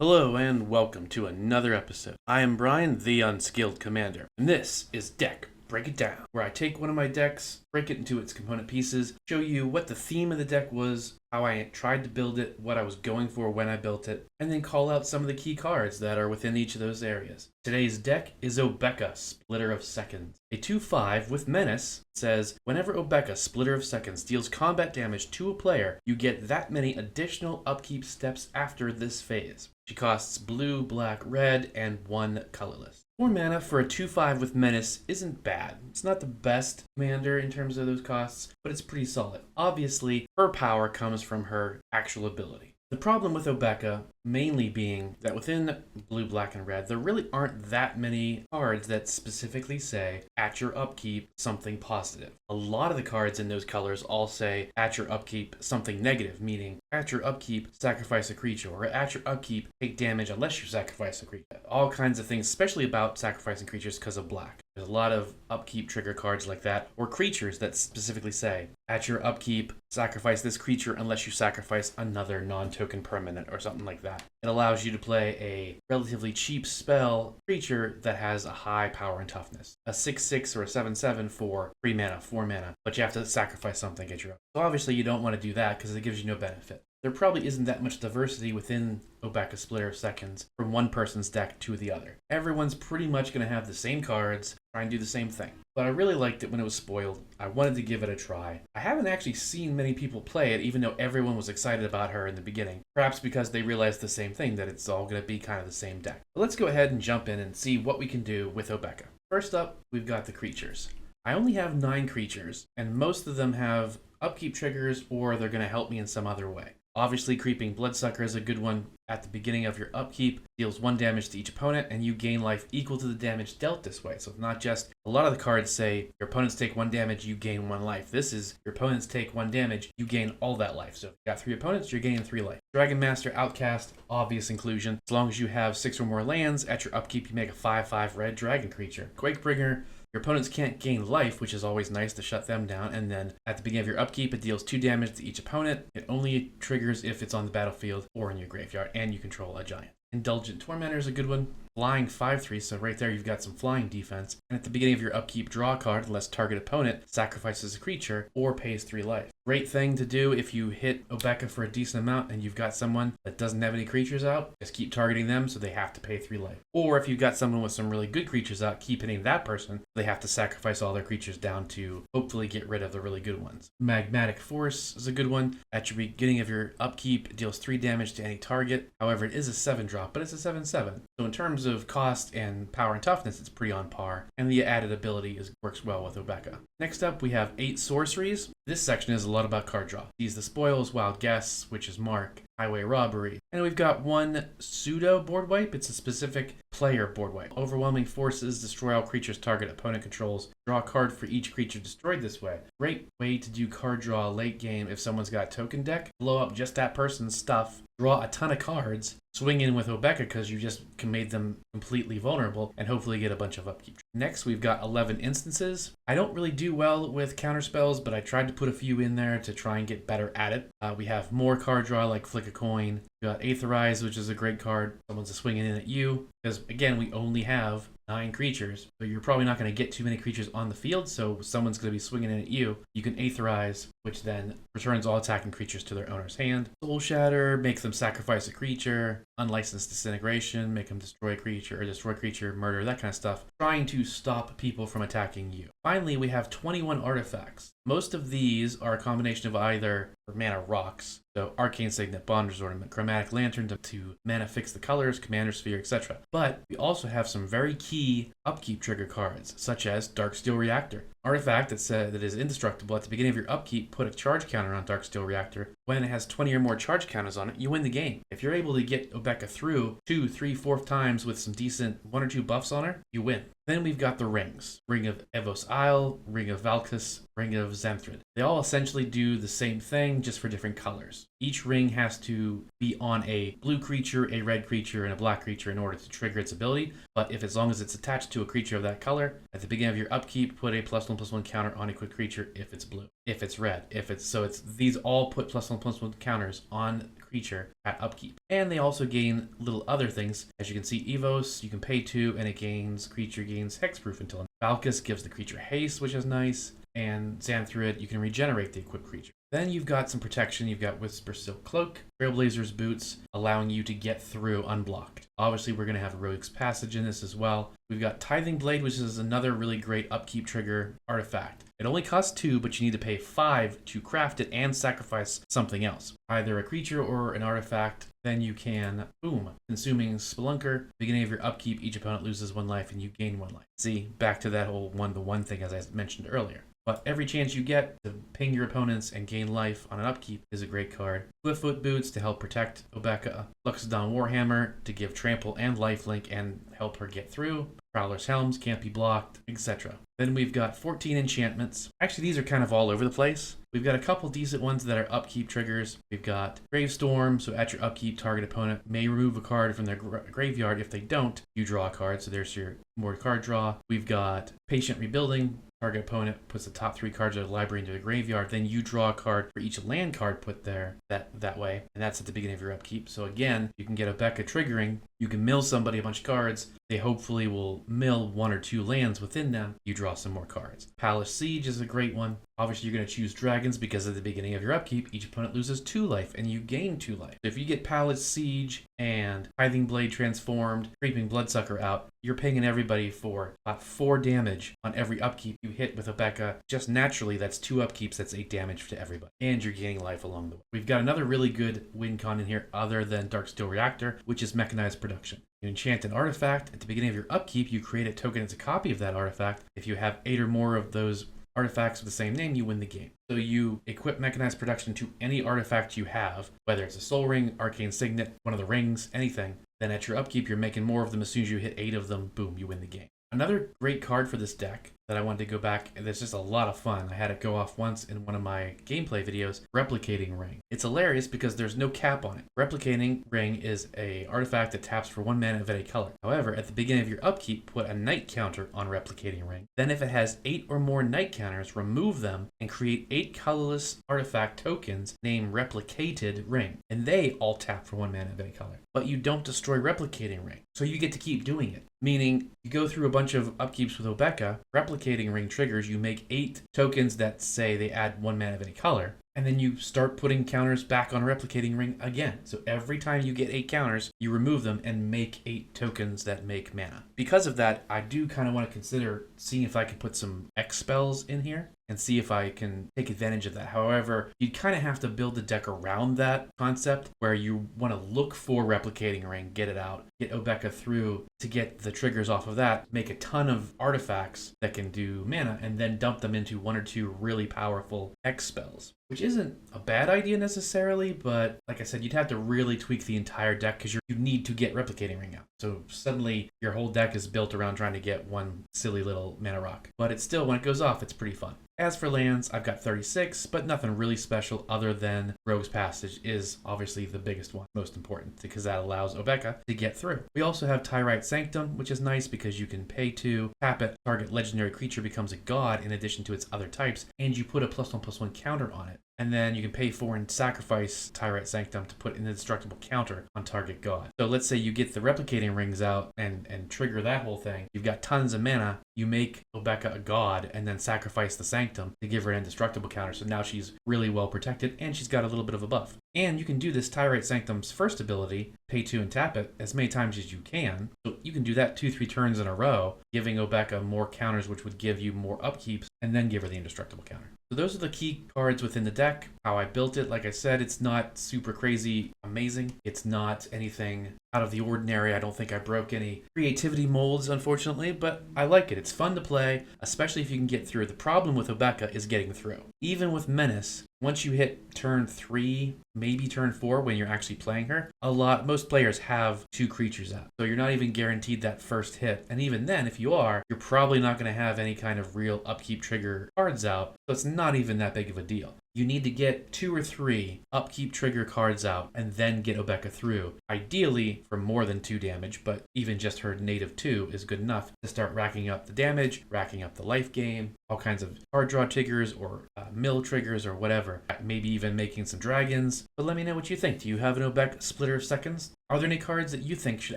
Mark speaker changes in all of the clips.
Speaker 1: Hello and welcome to another episode. I am Brian, the Unskilled Commander, and this is Deck Break It Down, where I take one of my decks, break it into its component pieces, show you what the theme of the deck was, how I tried to build it, what I was going for when I built it, and then call out some of the key cards that are within each of those areas. Today's deck is Obeka Splitter of Seconds. A 2/5 with Menace says, whenever Obeka Splitter of Seconds deals combat damage to a player, you get that many additional upkeep steps after this phase. She costs blue, black, red, and 1 colorless. 4 mana for a 2/5 with Menace isn't bad. It's not the best commander in terms of those costs, but it's pretty solid. Obviously, her power comes from her actual ability. The problem with Obeka mainly being that within blue, black, and red, there really aren't that many cards that specifically say, at your upkeep, something positive. A lot of the cards in those colors all say, at your upkeep, something negative, meaning, at your upkeep, sacrifice a creature, or at your upkeep, take damage unless you sacrifice a creature. All kinds of things, especially about sacrificing creatures because of black. There's a lot of upkeep trigger cards like that, or creatures that specifically say, at your upkeep, sacrifice this creature unless you sacrifice another non-token permanent, or something like that. It allows you to play a relatively cheap spell creature that has a high power and toughness. A 6/6 or a 7/7 for 3 mana, 4 mana, but you have to sacrifice something at your own. So obviously you don't want to do that because it gives you no benefit. There probably isn't that much diversity within Obeka Splitter of Seconds from one person's deck to the other. Everyone's pretty much going to have the same cards, try and do the same thing. But I really liked it when it was spoiled. I wanted to give it a try. I haven't actually seen many people play it, even though everyone was excited about her in the beginning. Perhaps because they realized the same thing, that it's all going to be kind of the same deck. But let's go ahead and jump in and see what we can do with Obeka. First up, we've got the creatures. I only have 9 creatures, and most of them have upkeep triggers or they're going to help me in some other way. Obviously, Creeping Bloodsucker is a good one. At the beginning of your upkeep, deals 1 damage to each opponent, and you gain life equal to the damage dealt this way. So it's not just, a lot of the cards say, your opponents take 1 damage, you gain 1 life. This is, your opponents take 1 damage, you gain all that life. So if you got 3 opponents, you're gaining 3 life. Dragon Master Outcast, obvious inclusion. As long as you have 6 or more lands, at your upkeep you make a 5/5 red dragon creature. Quakebringer, your opponents can't gain life, which is always nice to shut them down, and then at the beginning of your upkeep, it deals 2 damage to each opponent. It only triggers if it's on the battlefield or in your graveyard, and you control a giant. Indulgent Tormentor is a good one. Flying 5/3, so right there you've got some flying defense. And at the beginning of your upkeep, draw a card unless target opponent sacrifices a creature or pays 3 life. Great thing to do if you hit Obeka for a decent amount and you've got someone that doesn't have any creatures out, just keep targeting them so they have to pay 3 life. Or if you've got someone with some really good creatures out, keep hitting that person, they have to sacrifice all their creatures down to hopefully get rid of the really good ones. Magmatic Force is a good one. At your beginning of your upkeep, it deals 3 damage to any target. However, it is a 7-drop, but it's a 7/7. So in terms of cost and power and toughness, it's pretty on par, and the added ability works well with Obeka. Next up, we have 8 Sorceries. This section is a lot about card draw. Seize the Spoils, Wild Guess, Witch's Mark, Highway Robbery. And we've got 1 pseudo board wipe. It's a specific player board wipe. Overwhelming Forces, destroy all creatures target opponent controls. Draw a card for each creature destroyed this way. Great way to do card draw late game if someone's got a token deck. Blow up just that person's stuff. Draw a ton of cards. Swing in with Obeka because you just made them completely vulnerable and hopefully get a bunch of upkeep. Next, we've got 11 Instances. I don't really do well with counter spells, but I tried to put a few in there to try and get better at it. We have more card draw like Flick a Coin. We got Aetherize, which is a great card. Someone's swinging in at you because, again, we only have 9 creatures, so you're probably not going to get too many creatures on the field, so someone's going to be swinging in at you. You can Aetherize, which then returns all attacking creatures to their owner's hand. Soul Shatter makes them sacrifice a creature. Unlicensed Disintegration, make them destroy a creature, or destroy creature, murder, that kind of stuff. Trying to stop people from attacking you. Finally, we have 21 artifacts. Most of these are a combination of either mana rocks, so Arcane Signet, Bonder's Ornament, Chromatic Lantern to mana fix the colors, Commander Sphere, etc. But we also have some very key upkeep trigger cards, such as Darksteel Reactor. Artifact that is indestructible. At the beginning of your upkeep, put a charge counter on Darksteel Reactor. When it has 20 or more charge counters on it, you win the game. If you're able to get Obeka through 2, 3, 4 times with some decent 1 or 2 buffs on her, you win. Then we've got the rings. Ring of Evos Isle, Ring of Valkus, Ring of Zemthrid. They all essentially do the same thing, just for different colors. Each ring has to be on a blue creature, a red creature, and a black creature in order to trigger its ability, but if as long as it's attached to a creature of that color, at the beginning of your upkeep, put a +1/+1 counter on a quick creature if it's blue. If it's red, these all put +1/+1 counters on creature at upkeep. And they also gain little other things. As you can see, Evos, you can pay 2 and it gains, creature gains hexproof until Valkus gives the creature haste, which is nice. And Xanthrid, you can regenerate the equipped creature. Then you've got some protection. You've got Whisper Silk Cloak, Trailblazer's Boots, allowing you to get through unblocked. Obviously, we're going to have a Rogue's Passage in this as well. We've got Tithing Blade, which is another really great upkeep trigger artifact. It only costs 2, but you need to pay 5 to craft it and sacrifice something else, either a creature or an artifact. Then you can, boom, consuming Spelunker. Beginning of your upkeep, each opponent loses 1 life and you gain 1 life. See, back to that whole 1-to-1 thing as I mentioned earlier. But every chance you get to ping your opponents and gain life on an upkeep is a great card. Swiftfoot Boots to help protect Obeka. Luxodon Warhammer to give trample and lifelink and help her get through. Prowler's Helms can't be blocked, etc. Then we've got 14 enchantments. Actually, these are kind of all over the place. We've got a couple decent ones that are upkeep triggers. We've got Gravestorm, so at your upkeep, target opponent may remove a card from their graveyard. If they don't, you draw a card, so there's your more card draw. We've got Patient Rebuilding. Target opponent puts the top 3 cards of the library into the graveyard. Then you draw a card for each land card put there that way. And that's at the beginning of your upkeep. So again, you can get Obeka triggering. You can mill somebody a bunch of cards. They hopefully will mill 1 or 2 lands within them. You draw some more cards. Palace Siege is a great one. Obviously, you're going to choose dragons because at the beginning of your upkeep, each opponent loses 2 life and you gain 2 life. So if you get Palace Siege and Tithing Blade transformed, Creeping Bloodsucker out, you're pinging everybody for about 4 damage on every upkeep you hit with Obeka. Just naturally, that's 2 upkeeps, that's 8 damage to everybody. And you're gaining life along the way. We've got another really good win con in here other than Darksteel Reactor, which is Mechanized Production. You enchant an artifact. At the beginning of your upkeep, you create a token as a copy of that artifact. If you have 8 or more of those artifacts with the same name, you win the game. So you equip Mechanized Production to any artifact you have, whether it's a Soul Ring, Arcane Signet, one of the rings, anything. Then at your upkeep, you're making more of them. As soon as you hit 8 of them, boom, you win the game. Another great card for this deck that I wanted to go back, and it's just a lot of fun. I had it go off once in one of my gameplay videos, Replicating Ring. It's hilarious because there's no cap on it. Replicating Ring is a artifact that taps for 1 mana of any color. However, at the beginning of your upkeep, put a night counter on Replicating Ring. Then if it has 8 or more night counters, remove them and create 8 colorless artifact tokens named Replicated Ring. And they all tap for 1 mana of any color. But you don't destroy Replicating Ring. So you get to keep doing it. Meaning, you go through a bunch of upkeeps with Obeka, Replicating Ring triggers, you make 8 tokens that say they add 1 mana of any color, and then you start putting counters back on Replicating Ring again. So every time you get 8 counters, you remove them and make 8 tokens that make mana. Because of that, I do kind of want to consider seeing if I can put some X spells in here and see if I can take advantage of that. However, you'd kind of have to build the deck around that concept where you want to look for Replicating Ring, get it out, get Obeka through to get the triggers off of that, make a ton of artifacts that can do mana, and then dump them into 1 or 2 really powerful X spells. Which isn't a bad idea necessarily, but like I said, you'd have to really tweak the entire deck because you need to get Replicating Ring out. So suddenly your whole deck is built around trying to get one silly little mana rock. But it's still, when it goes off, it's pretty fun. As for lands, I've got 36, but nothing really special other than Rogue's Passage is obviously the biggest one, most important, because that allows Obeka to get through. We also have Tyrite Sanctum, which is nice because you can pay 2, tap it, target legendary creature becomes a god in addition to its other types, and you put a +1/+1 counter on it. And then you can pay 4 and sacrifice Tyrite Sanctum to put an indestructible counter on target god. So let's say you get the Replicating Rings out and trigger that whole thing. You've got tons of mana. You make Obeka a god and then sacrifice the Sanctum to give her an indestructible counter. So now she's really well protected and she's got a little bit of a buff. And you can do this Tyrite Sanctum's first ability, pay 2 and tap it, as many times as you can. So you can do that 2-3 turns in a row, giving Obeka more counters, which would give you more upkeeps, and then give her the indestructible counter. So those are the key cards within the deck. How I built it, like I said, it's not super crazy amazing. It's not anything out of the ordinary. I don't think I broke any creativity molds, unfortunately, but I like it. It's fun to play, especially if you can get through. The problem with Obeka is getting through. Even with Menace, once you hit turn 3, maybe turn 4 when you're actually playing her, most players have 2 creatures out. So you're not even guaranteed that first hit. And even then, if you are, you're probably not going to have any kind of real upkeep trigger cards out. So it's not even that big of a deal. you need to get 2 or 3 upkeep trigger cards out and then get Obeka through. Ideally for more than 2 damage, but even just her native 2 is good enough to start racking up the damage, racking up the life gain, all kinds of card draw triggers or mill triggers or whatever. Maybe even making some dragons. But let me know what you think. Do you have an Obeka Splitter of Seconds? Are there any cards that you think should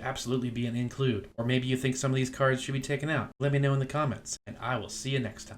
Speaker 1: absolutely be an include? Or maybe you think some of these cards should be taken out? Let me know in the comments, and I will see you next time.